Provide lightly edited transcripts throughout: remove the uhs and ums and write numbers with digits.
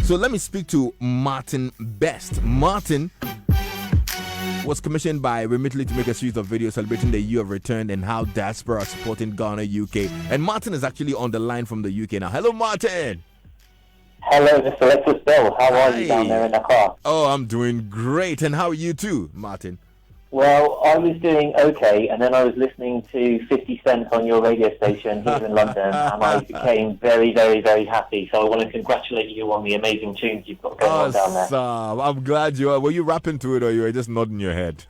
So let me speak to Martin Best. Martin was commissioned by Remitly to make a series of videos celebrating the year of return and how diaspora are supporting Ghana, UK. And Martin is actually on the line from the UK now. Hello, Martin. Hello, Mr. Lexis Bill. How are you down there in the car? Oh, I'm doing great. And how are you too, Martin? Well, I was doing okay, and then I was listening to 50 Cent on your radio station here in London, and I became very, very, very happy. So I want to congratulate you on the amazing tunes you've got going on down there. I'm glad you are. Were you rapping to it, or you were just nodding your head?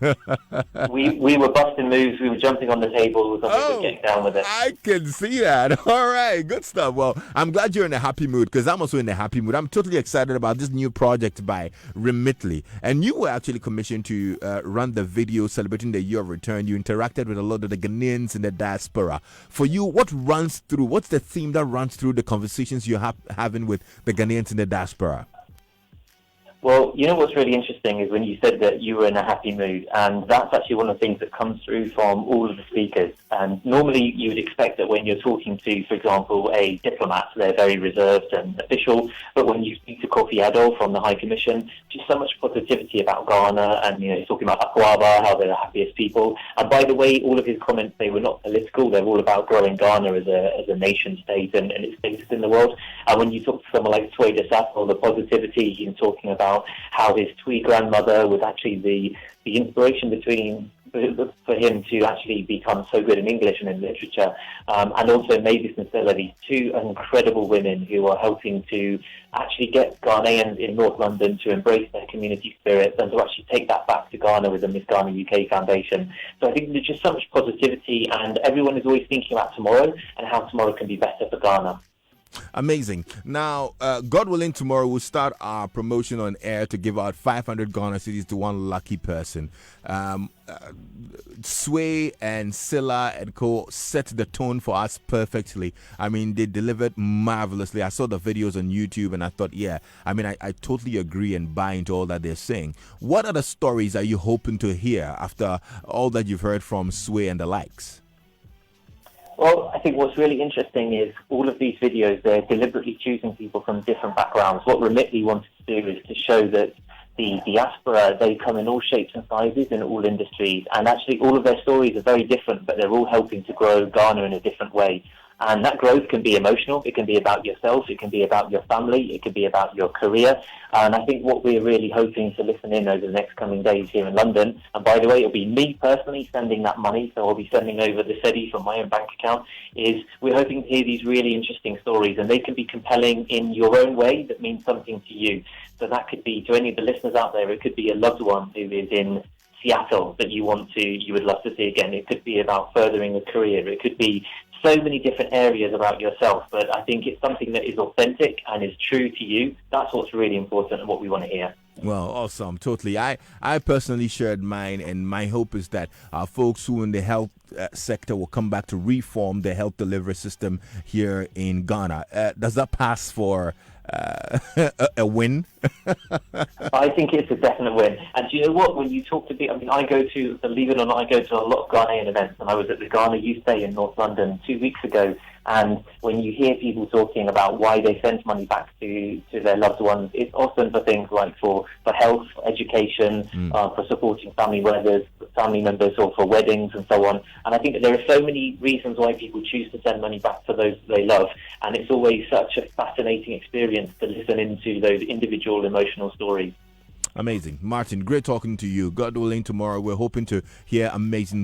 we were busting moves. We were jumping on the table. We were getting down with it. I can see that. All right, good stuff. Well, I'm glad you're in a happy mood, because I'm also in a happy mood. I'm totally excited about this new project by Remitly. And you were actually commissioned to run the video celebrating the year of return. You interacted with a lot of the Ghanaians in the diaspora. For you, what's the theme that runs through the conversations you're having with the Ghanaians in the diaspora? Well, you know what's really interesting is when you said that you were in a happy mood, and that's actually one of the things that comes through from all of the speakers. And normally you would expect that when you're talking to, for example, a diplomat, they're very reserved and official, but when you speak to Kofi Addo from the High Commission, just so much positivity about Ghana, and he's talking about Akwaba, how they're the happiest people. And by the way, all of his comments, they were not political, they're all about growing Ghana as a nation state and its status in the world. And when you talk to someone like Sway Desafo, the positivity, he's talking about how his Twi grandmother was actually the inspiration for him to actually become so good in English and in literature. And also Mavis Nasela, these two incredible women who are helping to actually get Ghanaians in North London to embrace their community spirit and to actually take that back to Ghana with the Miss Ghana UK Foundation. So I think there's just so much positivity, and everyone is always thinking about tomorrow and how tomorrow can be better for Ghana. Amazing. Now, God willing, tomorrow we'll start our promotion on air to give out 500 Ghana cedis to one lucky person. Sway and Silla and co set the tone for us perfectly. I mean, they delivered marvelously. I saw the videos on YouTube and I thought, I totally agree and buy into all that they're saying. What other stories are you hoping to hear after all that you've heard from Sway and the likes? Well, I think what's really interesting is all of these videos, they're deliberately choosing people from different backgrounds. What Remitly wanted to do is to show that the diaspora, they come in all shapes and sizes in all industries, and actually all of their stories are very different, but they're all helping to grow Ghana in a different way. And that growth can be emotional, it can be about yourself, it can be about your family, it can be about your career. And I think what we're really hoping to listen in over the next coming days here in London, and by the way, it'll be me personally sending that money, so I'll be sending over the cedi from my own bank account, is we're hoping to hear these really interesting stories, and they can be compelling in your own way that means something to you. So that could be, to any of the listeners out there, it could be a loved one who is in Seattle that you would love to see again. It could be about furthering a career. It could be so many different areas about yourself, but I think it's something that is authentic and is true to you. That's what's really important and what we want to hear. Well, awesome. Totally. I personally shared mine, and my hope is that our folks who in the health sector will come back to reform the health delivery system here in Ghana. Does that pass for a win? I think it's a definite win. And do you know what? When you talk to people, believe it or not, I go to a lot of Ghanaian events, and I was at the Ghana Youth Day in North London 2 weeks ago. And when you hear people talking about why they send money back to their loved ones, it's often for things like for health, for education, for supporting family members, or for weddings and so on. And I think that there are so many reasons why people choose to send money back to those they love. And it's always such a fascinating experience to listen into those individual emotional stories. Amazing. Martin, great talking to you. God willing, tomorrow we're hoping to hear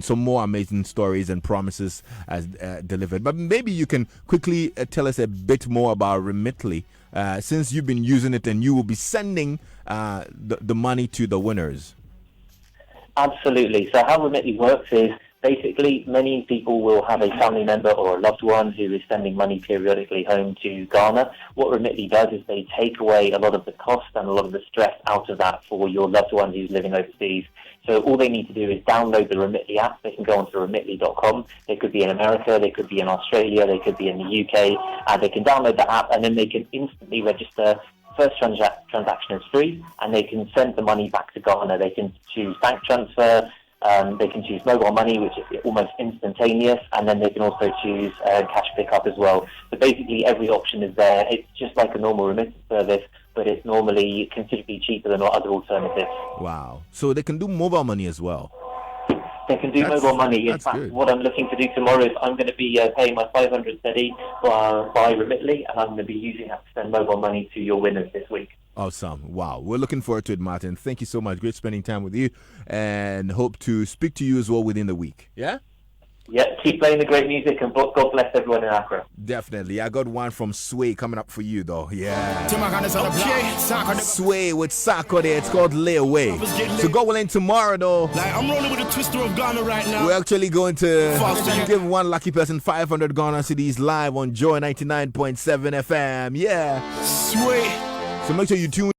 some more amazing stories and promises as delivered. But maybe you can quickly tell us a bit more about Remitly, since you've been using it and you will be sending the money to the winners. Absolutely. So how Remitly works is basically many people will have a family member or a loved one who is sending money periodically home to Ghana. What Remitly does is they take away a lot of the cost and a lot of the stress out of that for your loved one who's living overseas. So all they need to do is download the Remitly app. They can go onto remitly.com. They could be in America, they could be in Australia, they could be in the UK, and they can download the app and then they can instantly register. First transaction is free, and they can send the money back to Ghana. They can choose bank transfer, they can choose mobile money, which is almost instantaneous, and then they can also choose cash pickup as well. So basically every option is there. It's just like a normal remittance service. but it's normally considerably cheaper than other alternatives. Wow. So they can do mobile money as well. They can do mobile money. In fact, good. what I'm looking to do tomorrow is I'm going to be paying my 500 steady by Remitly, and I'm going to be using that to send mobile money to your winners this week. Awesome. Wow. We're looking forward to it, Martin. Thank you so much. Great spending time with you, and hope to speak to you as well within the week. Yeah? Yeah, keep playing the great music, and God bless everyone in Accra. Definitely. I got one from Sway coming up for you, though. Yeah. Sway with Sako there. It's called Lay Away. So go in tomorrow, though. Like, I'm rolling with a twister of Ghana right now. We're actually going to give one lucky person 500 Ghana CDs live on Joy 99.7 FM. Yeah. Sweet. So make sure you tune